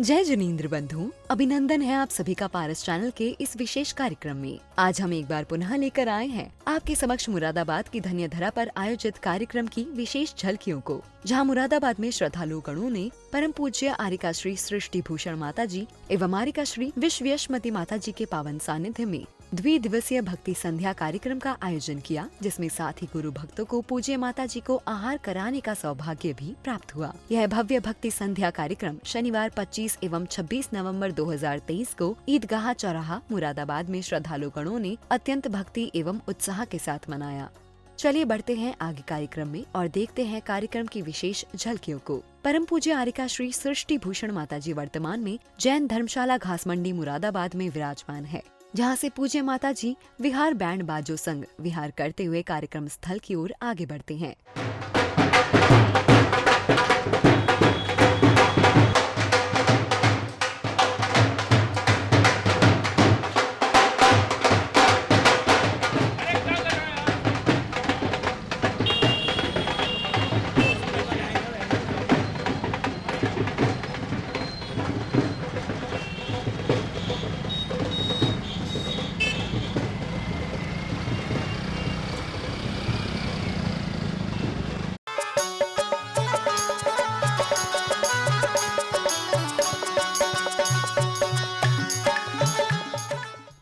जय जिनेंद्र बंधु, अभिनंदन है आप सभी का पारस चैनल के इस विशेष कार्यक्रम में। आज हम एक बार पुनः लेकर आए हैं आपके समक्ष मुरादाबाद की धन्य धरा पर आयोजित कार्यक्रम की विशेष झलकियों को, जहां मुरादाबाद में श्रद्धालु गणों ने परम पूज्य आरिका श्री सृष्टि भूषण माता जी एवं आरिका श्री विश्वयशमती माता जी के पावन सानिध्य में द्विदिवसीय भक्ति संध्या कार्यक्रम का आयोजन किया, जिसमें साथ ही गुरु भक्तों को पूज्य माता जी को आहार कराने का सौभाग्य भी प्राप्त हुआ। यह भव्य भक्ति संध्या कार्यक्रम शनिवार 25 एवं 26 नवंबर 2023 को ईदगाह चौराहा मुरादाबाद में श्रद्धालु गणों ने अत्यंत भक्ति एवं उत्साह के साथ मनाया। चलिए बढ़ते हैं आगे कार्यक्रम में और देखते हैं कार्यक्रम की विशेष झलकियों को। परम पूज्य आरिका श्री सृष्टि भूषण माता जी वर्तमान में जैन धर्मशाला घासमंडी मुरादाबाद में विराजमान है, जहां से पूज्य माता जी विहार बैंड बाजो संग विहार करते हुए कार्यक्रम स्थल की ओर आगे बढ़ते हैं।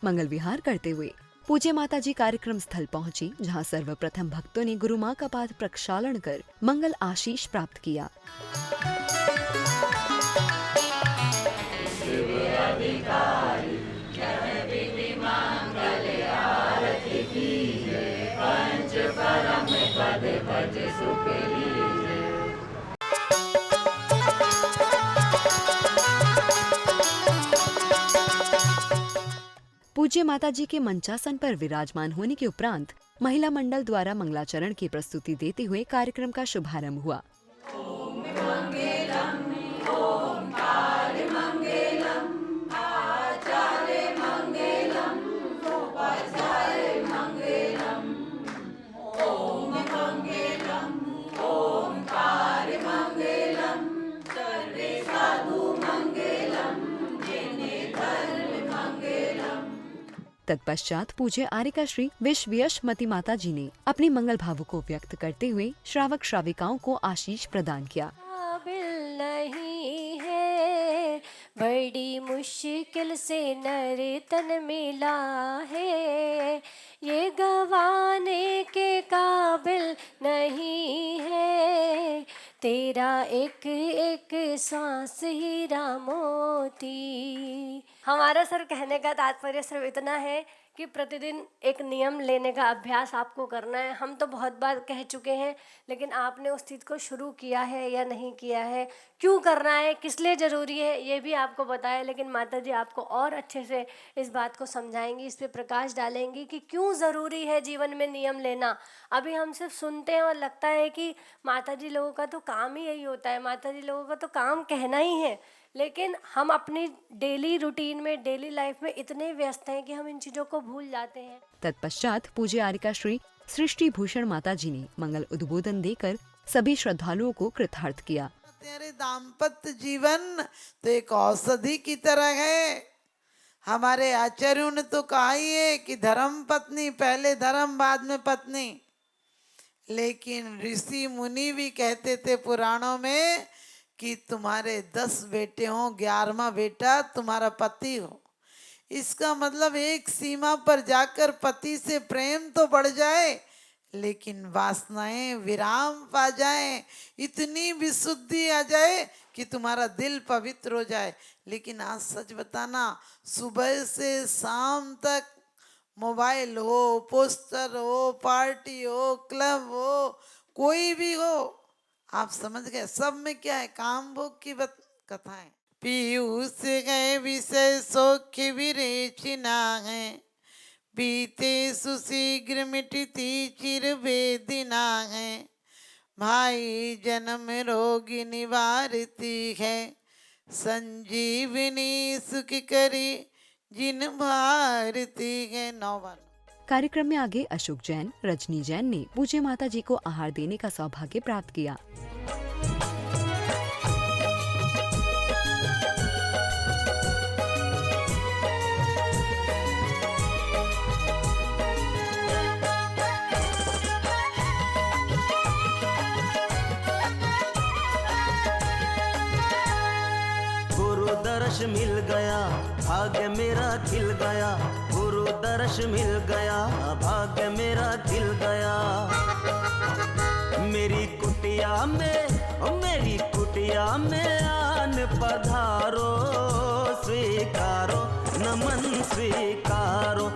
मंगल विहार करते हुए पूज्य माता जी कार्यक्रम स्थल पहुंची, जहां सर्वप्रथम भक्तों ने गुरु मां का पाद प्रक्षालन कर मंगल आशीष प्राप्त किया। पूज्य माता जी के मंचासन पर विराजमान होने के उपरांत महिला मंडल द्वारा मंगलाचरण की प्रस्तुति देते हुए कार्यक्रम का शुभारंभ हुआ। तत्पश्चात पूज्य आरिका श्री विश्वयशमती माता जी ने अपने मंगल भावों को व्यक्त करते हुए श्रावक श्राविकाओं को आशीष प्रदान किया। काबिल नहीं है, बड़ी मुश्किल से नर तन मिला है, ये गवाने के काबिल नहीं है, तेरा एक एक सांस हीरा मोती। हमारा सर कहने का तात्पर्य सिर्फ इतना है कि प्रतिदिन एक नियम लेने का अभ्यास आपको करना है। हम तो बहुत बार कह चुके हैं, लेकिन आपने उस चीज़ को शुरू किया है या नहीं किया है, क्यों करना है, किस लिए ज़रूरी है, ये भी आपको बताया। लेकिन माता जी आपको और अच्छे से इस बात को समझाएंगी, इस पर प्रकाश डालेंगी कि क्यों ज़रूरी है जीवन में नियम लेना। अभी हम सिर्फ सुनते हैं और लगता है कि माता जी लोगों का तो काम ही यही होता है, माता जी लोगों का तो काम कहना ही है, लेकिन हम अपनी डेली रूटीन में, डेली लाइफ में इतने व्यस्त हैं कि हम इन चीज़ों को भूल जाते हैं। तत्पश्चात पूज्य आरिका श्री सृष्टि भूषण माता जी ने मंगल उद्बोधन देकर सभी श्रद्धालुओं को कृतार्थ किया। तेरे दाम्पत्य जीवन तो एक औषधि की तरह है। हमारे आचार्यों ने तो कहा ही है कि धर्म पत्नी पहले धर्म बाद में पत्नी, लेकिन ऋषि मुनि भी कहते थे पुराणों में कि तुम्हारे 10 बेटे हो, 11वां बेटा तुम्हारा पति हो। इसका मतलब एक सीमा पर जाकर पति से प्रेम तो बढ़ जाए, लेकिन वासनाएं विराम पा जाए, इतनी विशुद्धि आ जाए कि तुम्हारा दिल पवित्र हो जाए। लेकिन आज सच बताना, सुबह से शाम तक मोबाइल हो, पोस्टर हो, पार्टी हो, क्लब हो, कोई भी हो, आप समझ गए, सब में क्या है, काम भोग की कथाएं। पीयूष गए विषय सौख्य विरेचना है, बीते सुशीघ्र मिटती चिर वेदना है, भाई जन्म रोग निवारती है, संजीवनी सुख करी जिन भारती है। 9 बार। कार्यक्रम में आगे अशोक जैन, रजनी जैन ने पूज्य माता जी को आहार देने का सौभाग्य प्राप्त किया। दर्श मिल गया, भाग्य मेरा खिल गया, गुरु दर्श मिल गया, भाग्य मेरा खिल गया। मेरी कुटिया में आन पधारो, स्वीकारो नमन स्वीकारो।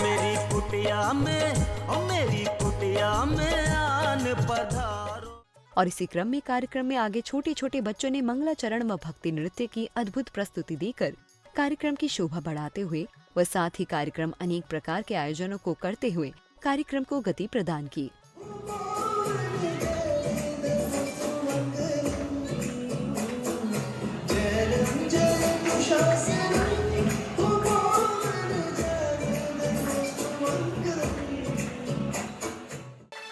मेरी कुटिया में आन पधारो। और इसी क्रम में कार्यक्रम में आगे छोटे छोटे बच्चों ने मंगलाचरण व भक्ति नृत्य की अद्भुत प्रस्तुति देकर कार्यक्रम की शोभा बढ़ाते हुए व साथ ही कार्यक्रम अनेक प्रकार के आयोजनों को करते हुए कार्यक्रम को गति प्रदान की।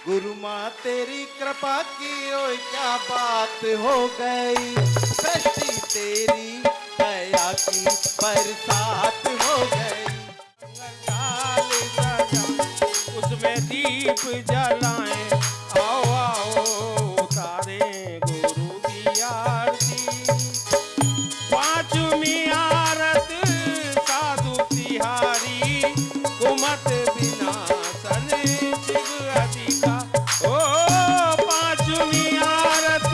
गुरु माँ तेरी कृपा की ओए क्या बात हो गई, सृष्टि तेरी दया की बरसात हो गई। डाल सजा उसमें दीप जलाएं, आओ आओ उतारे गुरु की आरती। पांचवी आरत साधु तिहारी, कुमत विनाशन शिव अधिका। ओ पांचवी आरत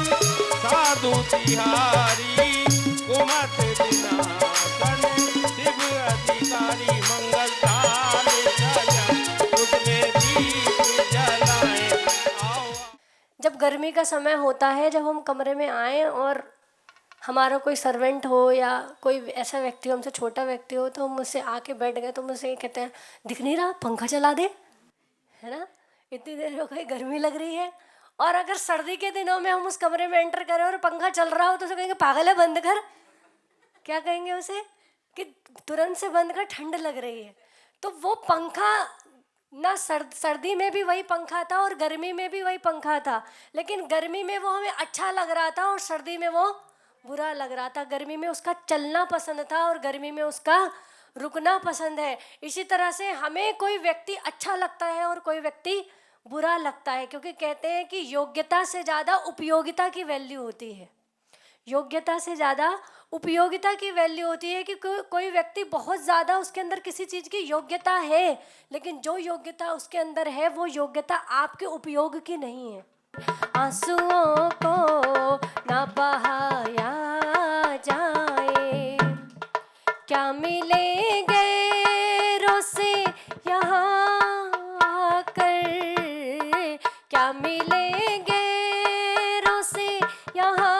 साधु तिहारी, कुमत विनाशन शिव अधिकारी। मंगल डाल सजा उसमें दीप जलाएं, आओ। जब गर्मी का समय होता है, जब हम कमरे में आए और हमारा कोई सर्वेंट हो या कोई ऐसा व्यक्ति हो, हमसे छोटा व्यक्ति हो, तो हम मुझसे आके बैठ गए तो मुझसे ये कहते हैं, दिख नहीं रहा, पंखा चला दे, है ना, इतनी देर हो गई, गर्मी लग रही है। और अगर सर्दी के दिनों में हम उस कमरे में एंटर करें और पंखा चल रहा हो तो उसे कहेंगे पागल है, बंद कर। क्या कहेंगे उसे कि तुरंत से बंद कर, ठंड लग रही है। तो वो पंखा ना सर्दी में भी वही पंखा था और गर्मी में भी वही पंखा था, लेकिन गर्मी में वो हमें अच्छा लग रहा था और सर्दी में वो बुरा लग रहा था। गर्मी में उसका चलना पसंद था और गर्मी में उसका रुकना पसंद है। इसी तरह से हमें कोई व्यक्ति अच्छा लगता है और कोई व्यक्ति बुरा लगता है, क्योंकि कहते हैं कि योग्यता से ज़्यादा उपयोगिता की वैल्यू होती है। योग्यता से ज़्यादा उपयोगिता की वैल्यू होती है कि कोई व्यक्ति बहुत ज़्यादा उसके अंदर किसी चीज़ की योग्यता है, लेकिन जो योग्यता उसके अंदर है वो योग्यता आपके उपयोग की नहीं है। आंसुओं को ना बहाया जाए, क्या मिलेंगे रोसे यहाँ आकर, क्या मिलेंगे रोसे यहाँ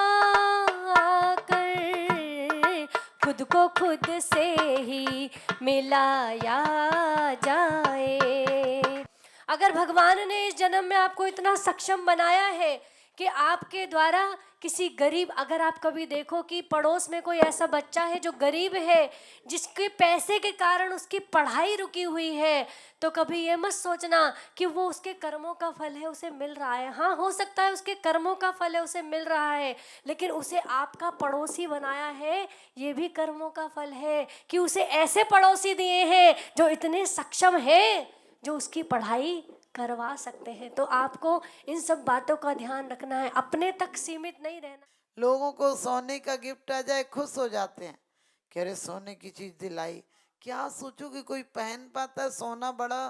आकर, खुद को खुद से ही मिलाया जाए। अगर भगवान ने इस जन्म में आपको इतना सक्षम बनाया है कि आपके द्वारा किसी गरीब, अगर आप कभी देखो कि पड़ोस में कोई ऐसा बच्चा है जो गरीब है, जिसके पैसे के कारण उसकी पढ़ाई रुकी हुई है, तो कभी ये मत सोचना कि वो उसके कर्मों का फल है, उसे मिल रहा है। हाँ, हो सकता है उसके कर्मों का फल है, उसे मिल रहा है, लेकिन उसे आपका पड़ोसी बनाया है, ये भी कर्मों का फल है कि उसे ऐसे पड़ोसी दिए हैं जो इतने सक्षम हैं, जो उसकी पढ़ाई करवा सकते हैं। तो आपको इन सब बातों का ध्यान रखना है, अपने तक सीमित नहीं रहना। लोगों को सोने का गिफ्ट आ जाए खुश हो जाते हैं कि अरे सोने की चीज दिलाई। क्या सोचो कि कोई पहन पाता है सोना? बड़ा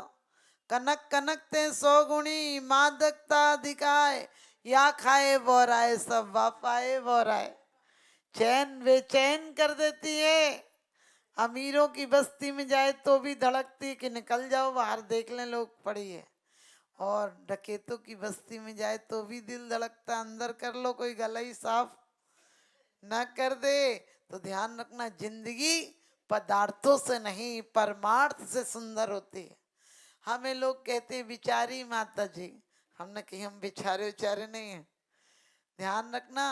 कनक कनकते 100 गुणी, मादकता दिखाए, या खाए वो राय सब वापाए वो राय। चैन बेचैन कर देती है। अमीरों की बस्ती में जाए तो भी धड़कती है कि निकल जाओ बाहर, देख लें लोग पड़ी है। और डकैतों की बस्ती में जाए तो भी दिल धड़कता, अंदर कर लो, कोई गला ही साफ न कर दे। तो ध्यान रखना, जिंदगी पदार्थों से नहीं परमार्थ से सुंदर होती है। हमें लोग कहते हैं बिचारी माता जी, हमने कही हम बिचारे उचारे नहीं हैं। ध्यान रखना,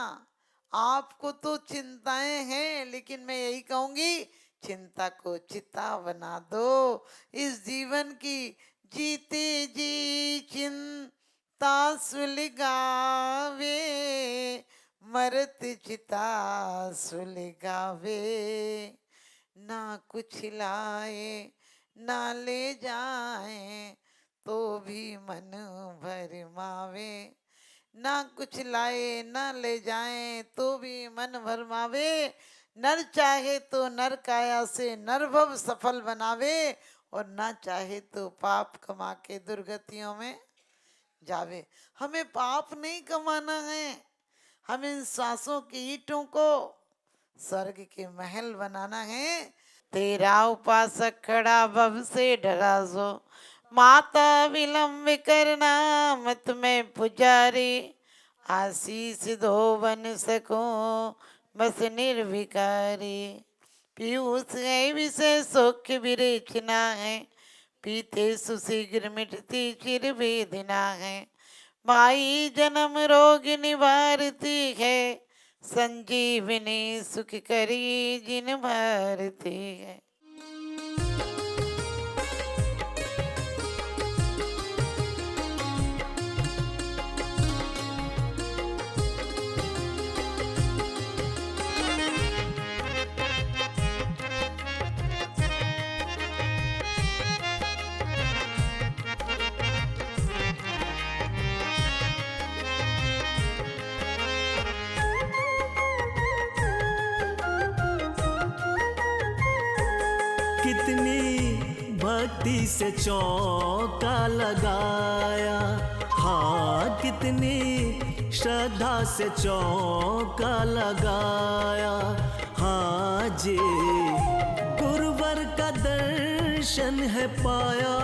आपको तो चिंताएं हैं, लेकिन मैं यही कहूंगी चिंता को चिता बना दो। इस जीवन की जीते जी चिंता सुलगावे, मरत चिता सुलगावे। ना कुछ लाए ना ले जाए तो भी मन भरमावे, ना कुछ लाए ना ले जाएं तो भी मन भरमावे, नर चाहे तो नर काया से नर भव सफल बनावे, और ना चाहे तो पाप कमा के दुर्गतियों में जावे। हमें पाप नहीं कमाना है, हमें इन सांसों की ईंटों को स्वर्ग के महल बनाना है। तेरा उपासक खड़ा भव से डरा सो, माता विलंब करना मत में पुजारी, आशीष दो बन सको बस निर्विकारी, पीयूष है विषय सुख विरेचना है, पीते सुशीघ्र मिटती चिर वेदना है, माई जन्म रोग निवारती है, संजीवनी सुख करी जिन भरती है। कितनी भक्ति से चौका लगाया, हाँ कितनी श्रद्धा से चौका लगाया, हाँ जी गुरुवर का दर्शन है पाया,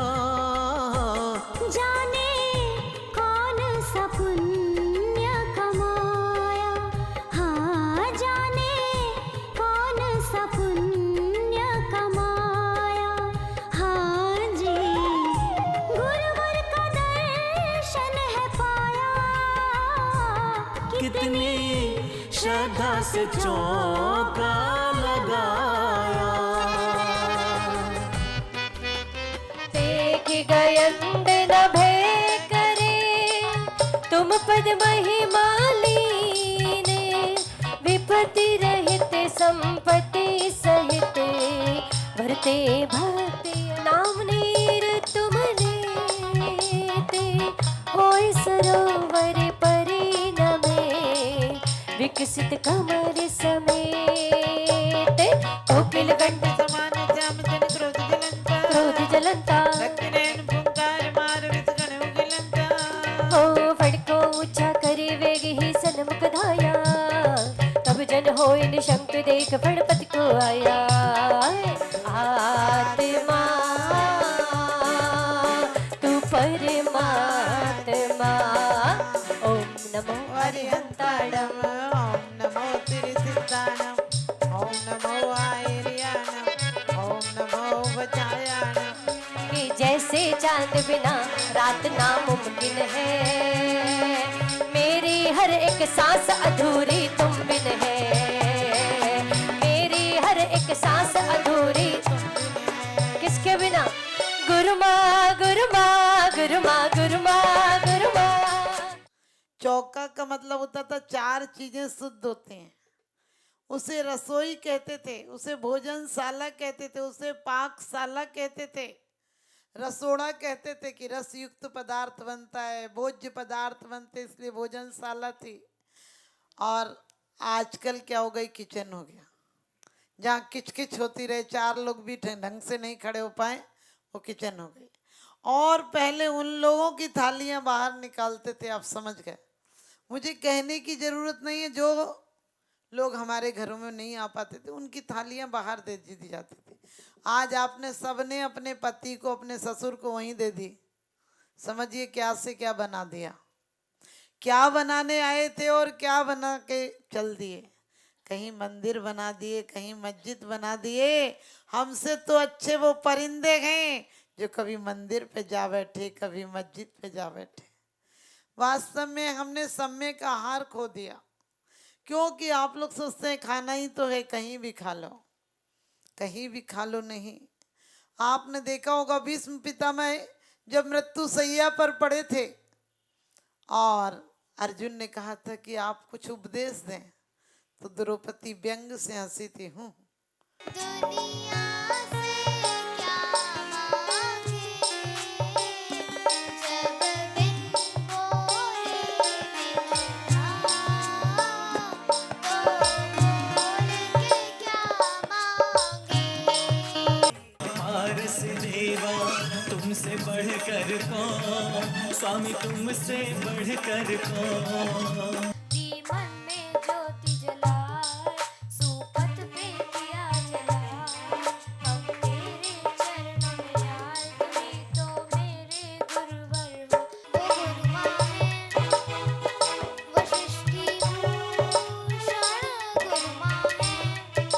जाने कौन सा पुण्य कमाया, हाँ जाने कौन सा पुण्य कमाया, हाँ जी गुरुवर का दर्शन है पाया, कितनी श्रद्धा से चौका लगाया। देख गयंद नभे करे तुम पद महिमा लीने, विपत्ति रहित संपत्ति सहित भरते भक्ति नाम नीर तुम लेते, होय सरोवर परिणमे विकसित कमर समेत, कोकिल कंठ समान श्याम जन क्रोध जलंता दक्षिणेन फुंकार मार विष गण उगिलंता, हो फड़को ऊंचा करे वेग ही सन्मुख धाया, तब जन होय निशंक देख फड़पति को आया, आत्मा तू परमात्मा, ओम नमो हरिहंताणम, ओम नमो त्रिसिद्धाणम, ओम नमो आयर्याणम, ओम नमो वचायाणम। कि जैसे चांद बिना रात नामुमकिन है, मेरी हर एक सांस अधूरी तुम बिन है, मेरी हर एक सांस अधूरी किसके बिना, गुरु माँ गुरु माँ गुरु माँ गुरु माँ गुरु माँ। चौका का मतलब होता था चार चीजें शुद्ध होते हैं, उसे रसोई कहते थे, उसे भोजनशाला कहते थे, उसे पाकशाला कहते थे, रसोड़ा कहते थे कि रस युक्त पदार्थ बनता है, भोज्य पदार्थ बनते इसलिए भोजनशाला थी। और आजकल क्या हो गई, किचन हो गया, जहाँ किचकिच होती रहे, चार लोग भी ढंग से नहीं खड़े हो पाए, वो किचन हो गई। और पहले उन लोगों की थालियां बाहर निकालते थे, आप समझ गए, मुझे कहने की जरूरत नहीं है, जो लोग हमारे घरों में नहीं आ पाते थे उनकी थालियां बाहर दे दी जाती थी। आज आपने सबने अपने पति को, अपने ससुर को वहीं दे दी, समझिए क्या से क्या बना दिया, क्या बनाने आए थे और क्या बना के चल दिए, कहीं मंदिर बना दिए, कहीं मस्जिद बना दिए। हमसे तो अच्छे वो परिंदे हैं जो कभी मंदिर पे जा बैठे, कभी मस्जिद पे जा बैठे। वास्तव में हमने समय का आहार खो दिया, क्योंकि आप लोग सोचते हैं खाना ही तो है, कहीं भी खा लो, कहीं भी खा लो। नहीं, आपने देखा होगा भीष्म पितामह जब मृत्यु सैया पर पड़े थे और अर्जुन ने कहा था कि आप कुछ उपदेश दें, तो द्रौपदी व्यंग से हंसी थी, हूँ दुनिया से क्या मांगे जब बिन बोए कर कौन, स्वामी तुमसे बढ़कर कौन। दी मन में ज्योति जलाए, सुपथ पे दिया जलाए, हम तेरे चरणों में आए, तुम्ही तो मेरे गुरुवर हो। वो गुरुमाँ है, वो सृष्टि भूषण गुरुमाँ है।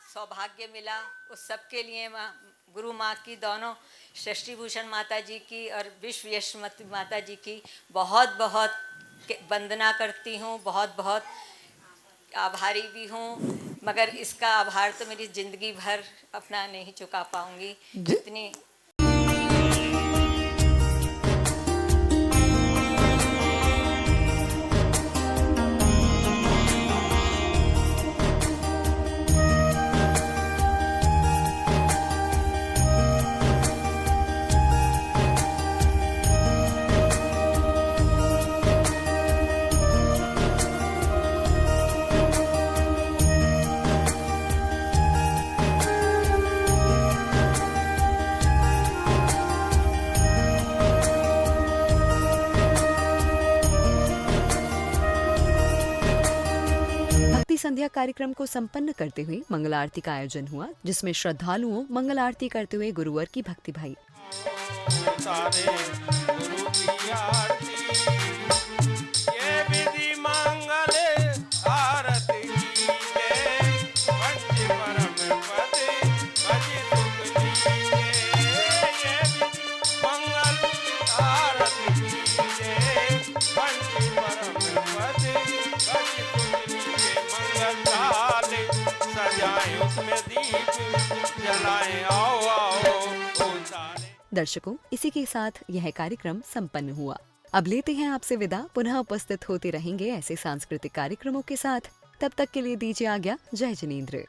सौभाग्य मिला उस सबके लिए गुरु माँ की दोनों सृष्टि भूषण माता जी की और विश्व यशमती माता जी की बहुत बहुत वंदना करती हूँ, बहुत बहुत आभारी भी हूँ। मगर इसका आभार तो मेरी ज़िंदगी भर अपना नहीं चुका पाऊँगी जितनी। भक्ति संध्या कार्यक्रम को संपन्न करते हुए मंगल आरती का आयोजन हुआ, जिसमें श्रद्धालुओं मंगल आरती करते हुए गुरुवर की भक्ति भाई। सारे गुरु की आरती, ये विधि मंगल आरती कीजिए, पंच परम पद भज सुख लीजिए। ये विधि मंगल आरती कीजिए, पंच परम पद भज सुख लीजिए। मंगल थाल सजाएं, उसमें दीप जलाएं, आओ आओ उतारे। दर्शकों, इसी के साथ यह कार्यक्रम संपन्न हुआ। अब लेते हैं आपसे विदा। पुनः उपस्थित होते रहेंगे ऐसे सांस्कृतिक कार्यक्रमों के साथ। तब तक के लिए दीजिए आज्ञा। जय जिनेंद्र।